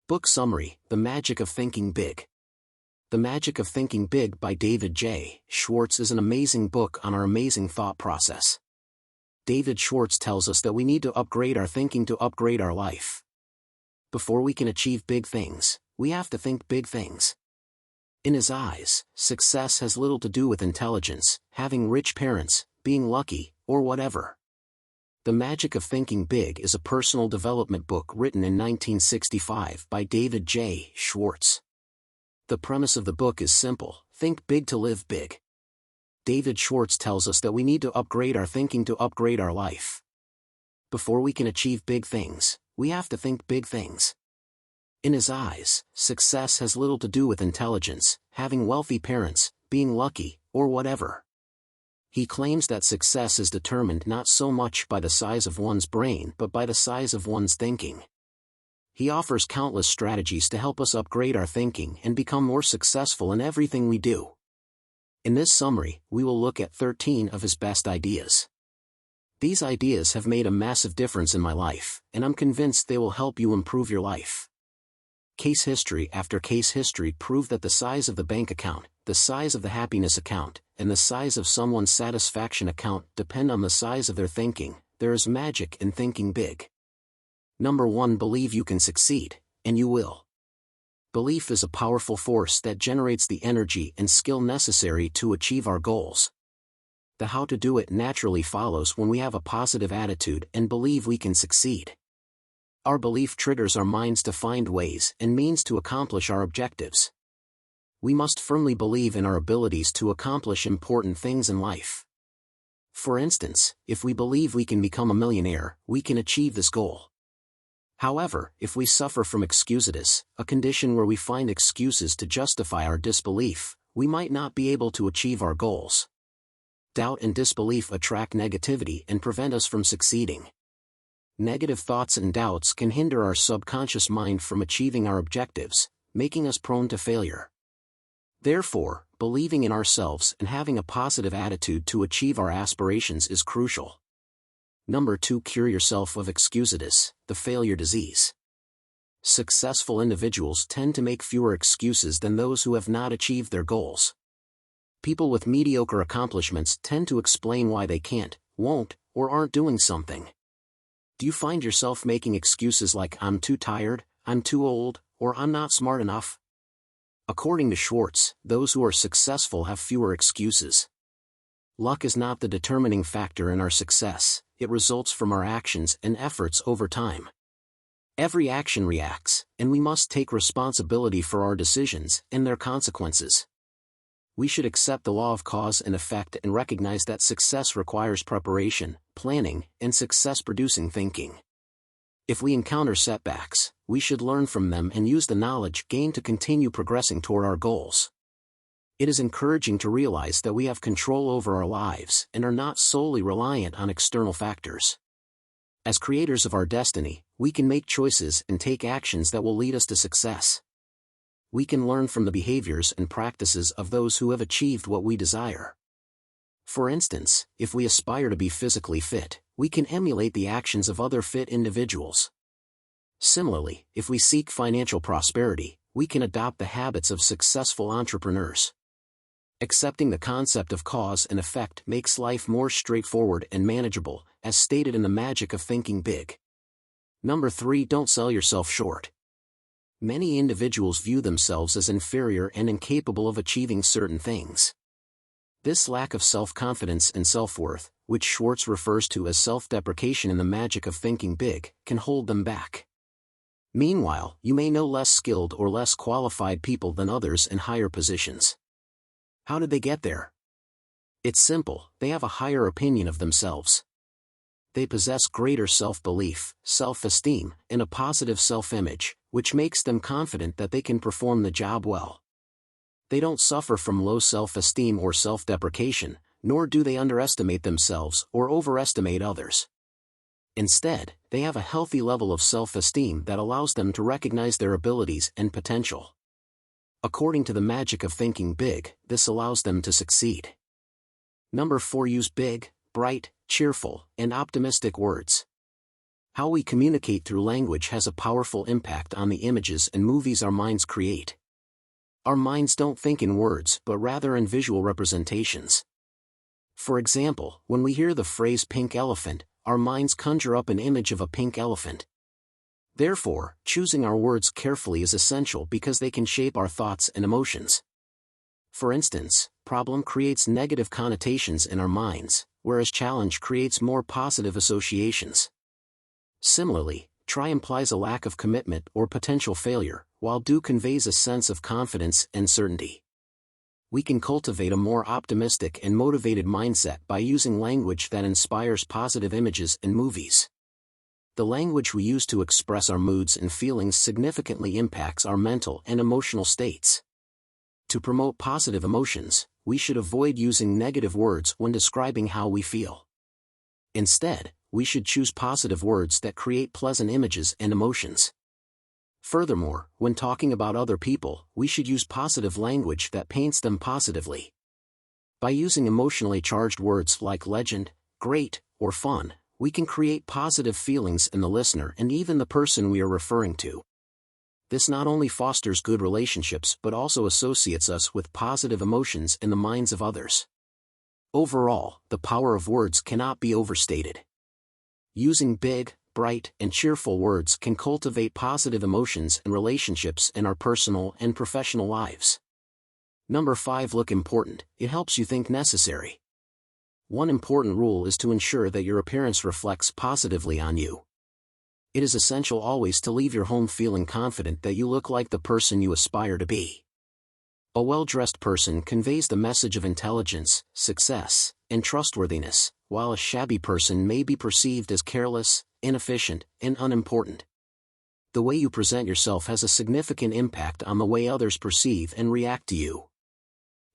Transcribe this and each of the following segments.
Book Summary: The Magic of Thinking Big. The Magic of Thinking Big by David J. Schwartz is an amazing book on our amazing thought process. David Schwartz tells us that we need to upgrade our thinking to upgrade our life. Before we can achieve big things, we have to think big things. In his eyes, success has little to do with intelligence, having rich parents, being lucky, or whatever. The Magic of Thinking Big is a personal development book written in 1965 by David J. Schwartz. The premise of the book is simple: think big to live big. David Schwartz tells us that we need to upgrade our thinking to upgrade our life. Before we can achieve big things, we have to think big things. In his eyes, success has little to do with intelligence, having wealthy parents, being lucky, or whatever. He claims that success is determined not so much by the size of one's brain but by the size of one's thinking. He offers countless strategies to help us upgrade our thinking and become more successful in everything we do. In this summary, we will look at 13 of his best ideas. These ideas have made a massive difference in my life, and I'm convinced they will help you improve your life. Case history after case history prove that the size of the bank account, the size of the happiness account, and the size of someone's satisfaction account depend on the size of their thinking. There is magic in thinking big. Number 1. Believe you can succeed, and you will. Belief is a powerful force that generates the energy and skill necessary to achieve our goals. The how to do it naturally follows when we have a positive attitude and believe we can succeed. Our belief triggers our minds to find ways and means to accomplish our objectives. We must firmly believe in our abilities to accomplish important things in life. For instance, if we believe we can become a millionaire, we can achieve this goal. However, if we suffer from excusitis, a condition where we find excuses to justify our disbelief, we might not be able to achieve our goals. Doubt and disbelief attract negativity and prevent us from succeeding. Negative thoughts and doubts can hinder our subconscious mind from achieving our objectives, making us prone to failure. Therefore, believing in ourselves and having a positive attitude to achieve our aspirations is crucial. Number 2. Cure yourself of excusitis, the failure disease. Successful individuals tend to make fewer excuses than those who have not achieved their goals. People with mediocre accomplishments tend to explain why they can't, won't, or aren't doing something. Do you find yourself making excuses like "I'm too tired, I'm too old, or I'm not smart enough"? According to Schwartz, those who are successful have fewer excuses. Luck is not the determining factor in our success, it results from our actions and efforts over time. Every action reacts, and we must take responsibility for our decisions and their consequences. We should accept the law of cause and effect and recognize that success requires preparation, planning, and success-producing thinking. If we encounter setbacks, we should learn from them and use the knowledge gained to continue progressing toward our goals. It is encouraging to realize that we have control over our lives and are not solely reliant on external factors. As creators of our destiny, we can make choices and take actions that will lead us to success. We can learn from the behaviors and practices of those who have achieved what we desire. For instance, if we aspire to be physically fit, we can emulate the actions of other fit individuals. Similarly, if we seek financial prosperity, we can adopt the habits of successful entrepreneurs. Accepting the concept of cause and effect makes life more straightforward and manageable, as stated in The Magic of Thinking Big. Number 3. Don't sell yourself short. Many individuals view themselves as inferior and incapable of achieving certain things. This lack of self-confidence and self-worth, which Schwartz refers to as self-deprecation in The Magic of Thinking Big, can hold them back. Meanwhile, you may know less skilled or less qualified people than others in higher positions. How did they get there? It's simple: they have a higher opinion of themselves. They possess greater self-belief, self-esteem, and a positive self-image, which makes them confident that they can perform the job well. They don't suffer from low self-esteem or self-deprecation, nor do they underestimate themselves or overestimate others. Instead, they have a healthy level of self-esteem that allows them to recognize their abilities and potential. According to The Magic of Thinking Big, this allows them to succeed. Number 4. Use big, bright, cheerful, and optimistic words. How we communicate through language has a powerful impact on the images and movies our minds create. Our minds don't think in words but rather in visual representations. For example, when we hear the phrase pink elephant, our minds conjure up an image of a pink elephant. Therefore, choosing our words carefully is essential because they can shape our thoughts and emotions. For instance, problem creates negative connotations in our minds, whereas challenge creates more positive associations. Similarly, try implies a lack of commitment or potential failure, while do conveys a sense of confidence and certainty. We can cultivate a more optimistic and motivated mindset by using language that inspires positive images in movies. The language we use to express our moods and feelings significantly impacts our mental and emotional states. To promote positive emotions, we should avoid using negative words when describing how we feel. Instead, we should choose positive words that create pleasant images and emotions. Furthermore, when talking about other people, we should use positive language that paints them positively. By using emotionally charged words like legend, great, or fun, we can create positive feelings in the listener and even the person we are referring to. This not only fosters good relationships but also associates us with positive emotions in the minds of others. Overall, the power of words cannot be overstated. Using big, bright, and cheerful words can cultivate positive emotions and relationships in our personal and professional lives. Number 5. Look important. It helps you think necessary. One important rule is to ensure that your appearance reflects positively on you. It is essential always to leave your home feeling confident that you look like the person you aspire to be. A well-dressed person conveys the message of intelligence, success, and trustworthiness, while a shabby person may be perceived as careless, inefficient, and unimportant. The way you present yourself has a significant impact on the way others perceive and react to you.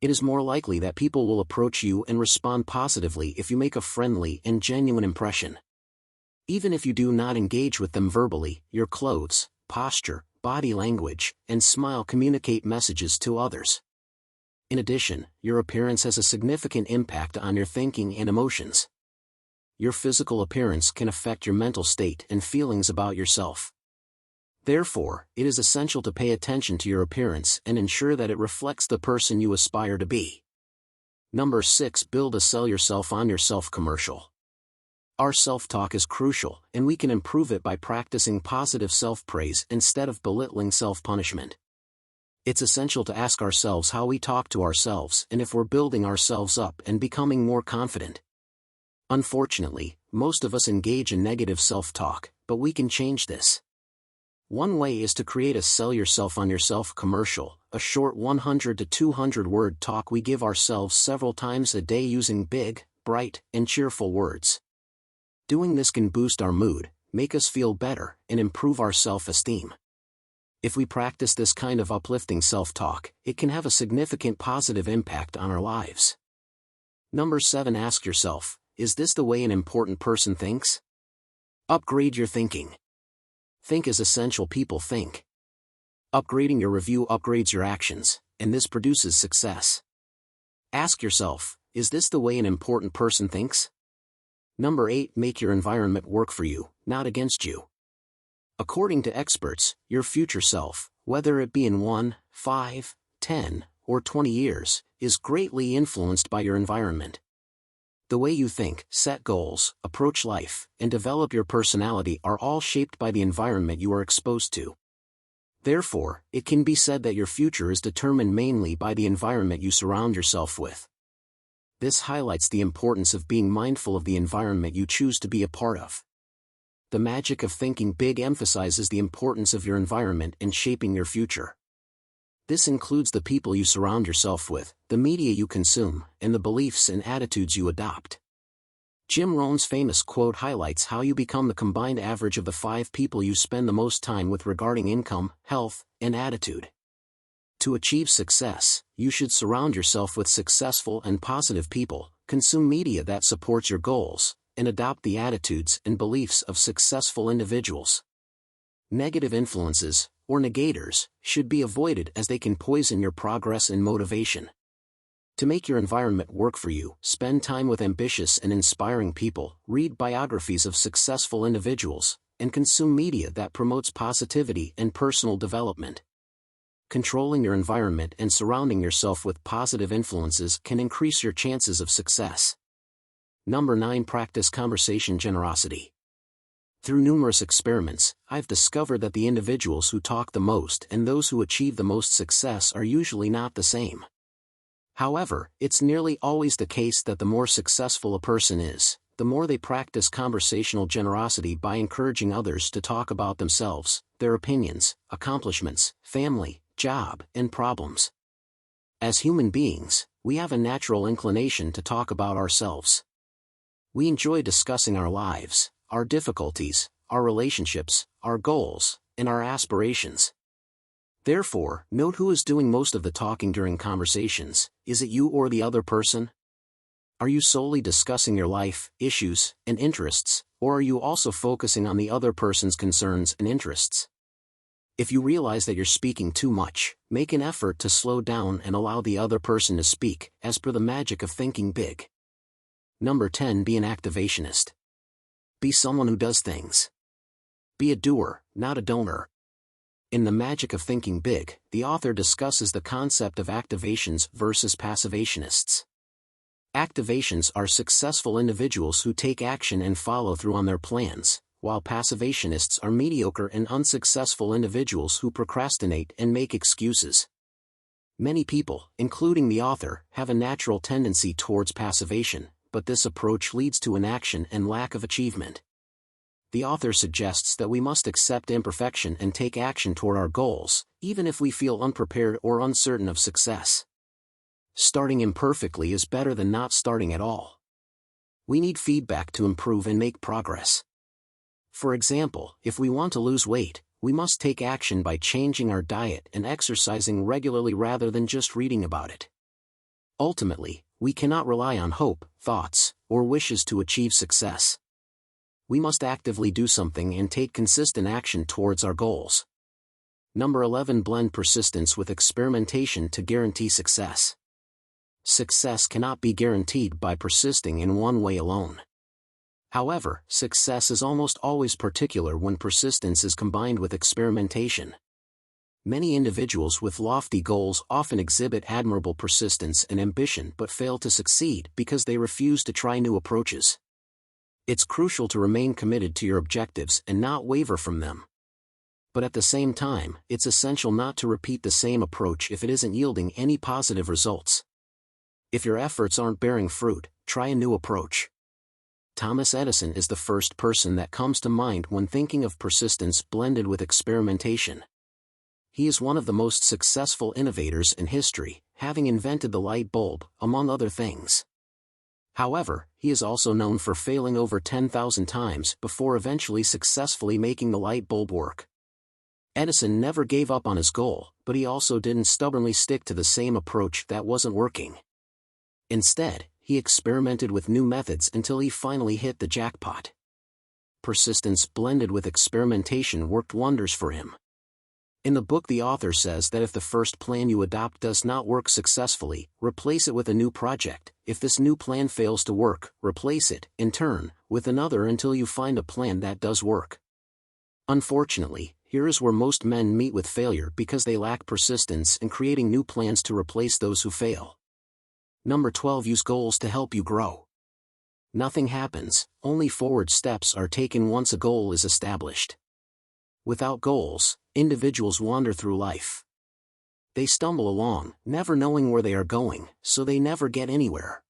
It is more likely that people will approach you and respond positively if you make a friendly and genuine impression. Even if you do not engage with them verbally, your clothes, posture, body language, and smile communicate messages to others. In addition, your appearance has a significant impact on your thinking and emotions. Your physical appearance can affect your mental state and feelings about yourself. Therefore, it is essential to pay attention to your appearance and ensure that it reflects the person you aspire to be. Number 6. Build a Sell Yourself on Yourself commercial. Our self-talk is crucial, and we can improve it by practicing positive self-praise instead of belittling self-punishment. It's essential to ask ourselves how we talk to ourselves and if we're building ourselves up and becoming more confident. Unfortunately, most of us engage in negative self-talk, but we can change this. One way is to create a Sell Yourself on Yourself commercial, a short 100 to 200 word talk we give ourselves several times a day using big, bright, and cheerful words. Doing this can boost our mood, make us feel better, and improve our self-esteem. If we practice this kind of uplifting self-talk, it can have a significant positive impact on our lives. Number 7. Ask yourself, is this the way an important person thinks? Upgrade your thinking. Think as essential people think. Upgrading your review upgrades your actions, and this produces success. Ask yourself, is this the way an important person thinks? Number 8. Make your environment work for you, not against you. According to experts, your future self, whether it be in 1, 5, 10, or 20 years, is greatly influenced by your environment. The way you think, set goals, approach life, and develop your personality are all shaped by the environment you are exposed to. Therefore, it can be said that your future is determined mainly by the environment you surround yourself with. This highlights the importance of being mindful of the environment you choose to be a part of. The magic of thinking big emphasizes the importance of your environment in shaping your future. This includes the people you surround yourself with, the media you consume, and the beliefs and attitudes you adopt. Jim Rohn's famous quote highlights how you become the combined average of the 5 people you spend the most time with regarding income, health, and attitude. To achieve success, you should surround yourself with successful and positive people, consume media that supports your goals, and adopt the attitudes and beliefs of successful individuals. Negative influences, or negators, should be avoided as they can poison your progress and motivation. To make your environment work for you, spend time with ambitious and inspiring people, read biographies of successful individuals, and consume media that promotes positivity and personal development. Controlling your environment and surrounding yourself with positive influences can increase your chances of success. Number 9. Practice conversation generosity. Through numerous experiments, I've discovered that the individuals who talk the most and those who achieve the most success are usually not the same. However, it's nearly always the case that the more successful a person is, the more they practice conversational generosity by encouraging others to talk about themselves, their opinions, accomplishments, family, job, and problems. As human beings, we have a natural inclination to talk about ourselves. We enjoy discussing our lives, our difficulties, our relationships, our goals, and our aspirations. Therefore, note who is doing most of the talking during conversations. Is it you or the other person? Are you solely discussing your life, issues, and interests, or are you also focusing on the other person's concerns and interests? If you realize that you're speaking too much, make an effort to slow down and allow the other person to speak, as per the magic of thinking big. Number 10. Be an activationist. Be someone who does things. Be a doer, not a donor. In The Magic of Thinking Big, the author discusses the concept of activations versus passivationists. Activations are successful individuals who take action and follow through on their plans, while passivationists are mediocre and unsuccessful individuals who procrastinate and make excuses. Many people, including the author, have a natural tendency towards passivation, but this approach leads to inaction and lack of achievement. The author suggests that we must accept imperfection and take action toward our goals, even if we feel unprepared or uncertain of success. Starting imperfectly is better than not starting at all. We need feedback to improve and make progress. For example, if we want to lose weight, we must take action by changing our diet and exercising regularly rather than just reading about it. Ultimately, we cannot rely on hope, thoughts, or wishes to achieve success. We must actively do something and take consistent action towards our goals. Number 11. Blend persistence with experimentation to guarantee success. Success cannot be guaranteed by persisting in one way alone. However, success is almost always particular when persistence is combined with experimentation. Many individuals with lofty goals often exhibit admirable persistence and ambition but fail to succeed because they refuse to try new approaches. It's crucial to remain committed to your objectives and not waver from them. But at the same time, it's essential not to repeat the same approach if it isn't yielding any positive results. If your efforts aren't bearing fruit, try a new approach. Thomas Edison is the first person that comes to mind when thinking of persistence blended with experimentation. He is one of the most successful innovators in history, having invented the light bulb, among other things. However, he is also known for failing over 10,000 times before eventually successfully making the light bulb work. Edison never gave up on his goal, but he also didn't stubbornly stick to the same approach that wasn't working. Instead, he experimented with new methods until he finally hit the jackpot. Persistence blended with experimentation worked wonders for him. In the book, the author says that if the first plan you adopt does not work successfully, replace it with a new project. If this new plan fails to work, replace it, in turn, with another until you find a plan that does work. Unfortunately, here is where most men meet with failure because they lack persistence in creating new plans to replace those who fail. Number 12. Use goals to help you grow. Nothing happens, only forward steps are taken once a goal is established. Without goals, individuals wander through life. They stumble along, never knowing where they are going, so they never get anywhere.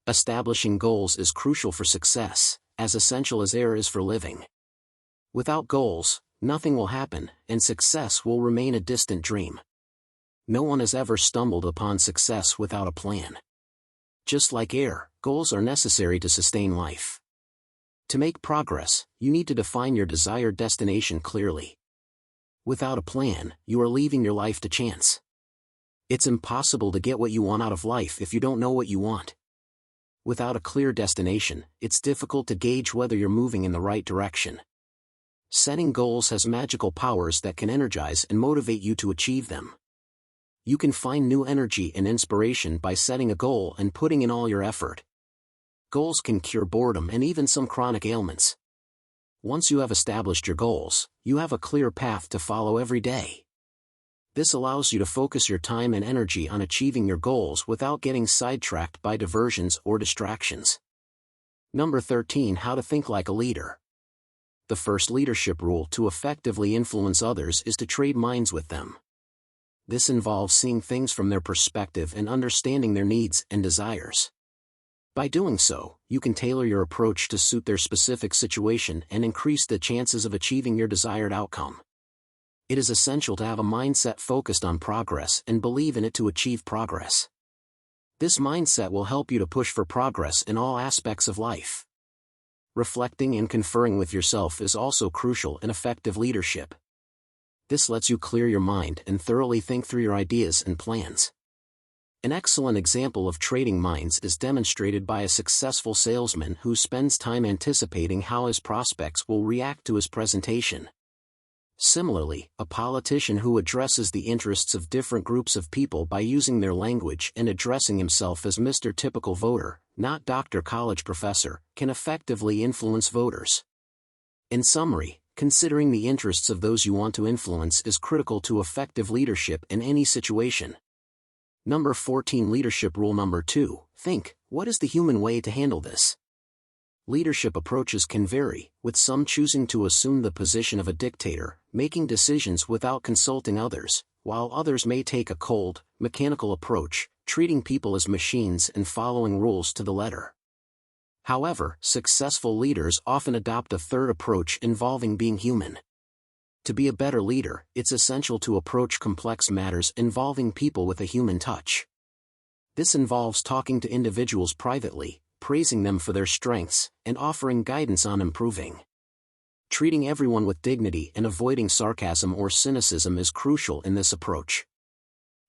Establishing goals is crucial for success, as essential as air is for living. Without goals, nothing will happen, and success will remain a distant dream. No one has ever stumbled upon success without a plan. Just like air, goals are necessary to sustain life. To make progress, you need to define your desired destination clearly. Without a plan, you are leaving your life to chance. It's impossible to get what you want out of life if you don't know what you want. Without a clear destination, it's difficult to gauge whether you're moving in the right direction. Setting goals has magical powers that can energize and motivate you to achieve them. You can find new energy and inspiration by setting a goal and putting in all your effort. Goals can cure boredom and even some chronic ailments. Once you have established your goals, you have a clear path to follow every day. This allows you to focus your time and energy on achieving your goals without getting sidetracked by diversions or distractions. Number 13. How to think like a leader. The first leadership rule to effectively influence others is to trade minds with them. This involves seeing things from their perspective and understanding their needs and desires. By doing so, you can tailor your approach to suit their specific situation and increase the chances of achieving your desired outcome. It is essential to have a mindset focused on progress and believe in it to achieve progress. This mindset will help you to push for progress in all aspects of life. Reflecting and conferring with yourself is also crucial in effective leadership. This lets you clear your mind and thoroughly think through your ideas and plans. An excellent example of trading minds is demonstrated by a successful salesman who spends time anticipating how his prospects will react to his presentation. Similarly, a politician who addresses the interests of different groups of people by using their language and addressing himself as Mr. Typical Voter, not Dr. College Professor, can effectively influence voters. In summary, considering the interests of those you want to influence is critical to effective leadership in any situation. Number 14. Leadership rule number 2. Think, what is the human way to handle this? Leadership approaches can vary, with some choosing to assume the position of a dictator, making decisions without consulting others, while others may take a cold, mechanical approach, treating people as machines and following rules to the letter. However, successful leaders often adopt a third approach involving being human. To be a better leader, it's essential to approach complex matters involving people with a human touch. This involves talking to individuals privately, praising them for their strengths, and offering guidance on improving. Treating everyone with dignity and avoiding sarcasm or cynicism is crucial in this approach.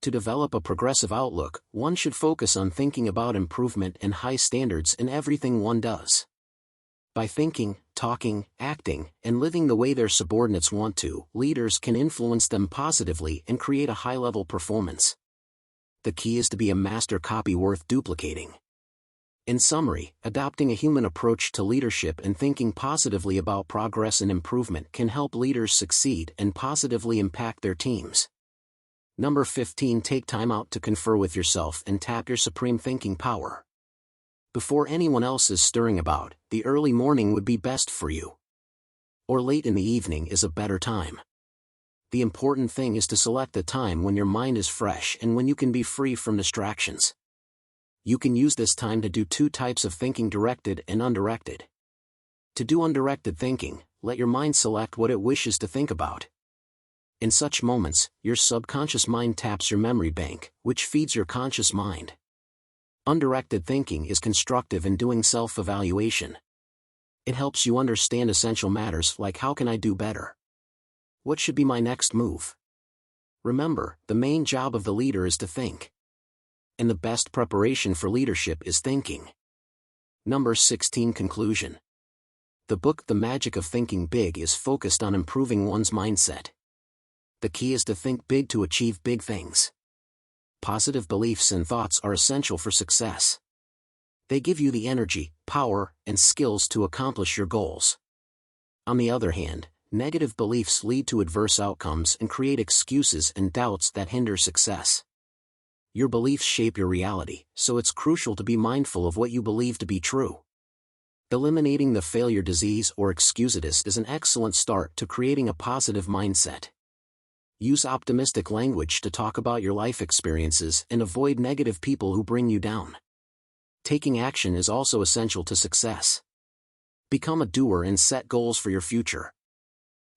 To develop a progressive outlook, one should focus on thinking about improvement and high standards in everything one does. By thinking, talking, acting, and living the way their subordinates want to, leaders can influence them positively and create a high-level performance. The key is to be a master copy worth duplicating. In summary, adopting a human approach to leadership and thinking positively about progress and improvement can help leaders succeed and positively impact their teams. Number 15. Take time out to confer with yourself and tap your supreme thinking power. Before anyone else is stirring about, the early morning would be best for you. Or late in the evening is a better time. The important thing is to select a time when your mind is fresh and when you can be free from distractions. You can use this time to do two types of thinking: directed and undirected. To do undirected thinking, let your mind select what it wishes to think about. In such moments, your subconscious mind taps your memory bank, which feeds your conscious mind. Undirected thinking is constructive in doing self-evaluation. It helps you understand essential matters like how can I do better? What should be my next move? Remember, the main job of the leader is to think. And the best preparation for leadership is thinking. Number 16. Conclusion. The book The Magic of Thinking Big is focused on improving one's mindset. The key is to think big to achieve big things. Positive beliefs and thoughts are essential for success. They give you the energy, power, and skills to accomplish your goals. On the other hand, negative beliefs lead to adverse outcomes and create excuses and doubts that hinder success. Your beliefs shape your reality, so it's crucial to be mindful of what you believe to be true. Eliminating the failure disease or excusitis is an excellent start to creating a positive mindset. Use optimistic language to talk about your life experiences and avoid negative people who bring you down. Taking action is also essential to success. Become a doer and set goals for your future.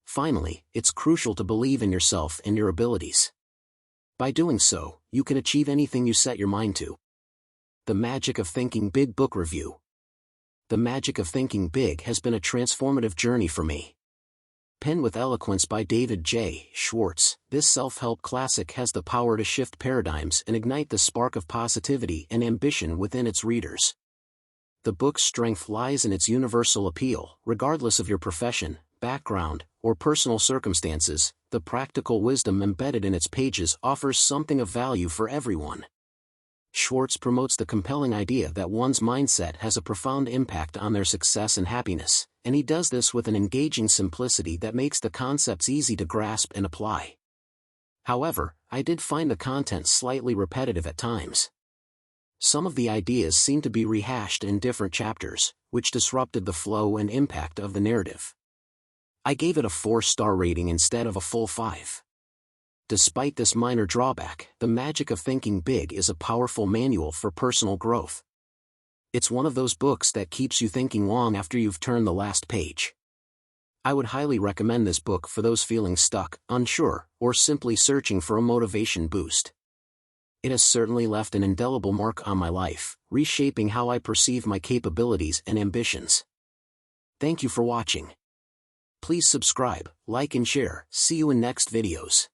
Finally, it's crucial to believe in yourself and your abilities. By doing so, you can achieve anything you set your mind to. The Magic of Thinking Big Book Review. The Magic of Thinking Big has been a transformative journey for me. Penned with eloquence by David J. Schwartz, this self-help classic has the power to shift paradigms and ignite the spark of positivity and ambition within its readers. The book's strength lies in its universal appeal. Regardless of your profession, background, or personal circumstances, the practical wisdom embedded in its pages offers something of value for everyone. Schwartz promotes the compelling idea that one's mindset has a profound impact on their success and happiness, and he does this with an engaging simplicity that makes the concepts easy to grasp and apply. However, I did find the content slightly repetitive at times. Some of the ideas seemed to be rehashed in different chapters, which disrupted the flow and impact of the narrative. I gave it a 4-star rating instead of a full 5. Despite this minor drawback, The Magic of Thinking Big is a powerful manual for personal growth. It's one of those books that keeps you thinking long after you've turned the last page. I would highly recommend this book for those feeling stuck, unsure, or simply searching for a motivation boost. It has certainly left an indelible mark on my life, reshaping how I perceive my capabilities and ambitions. Thank you for watching. Please subscribe, like and share. See you in next videos.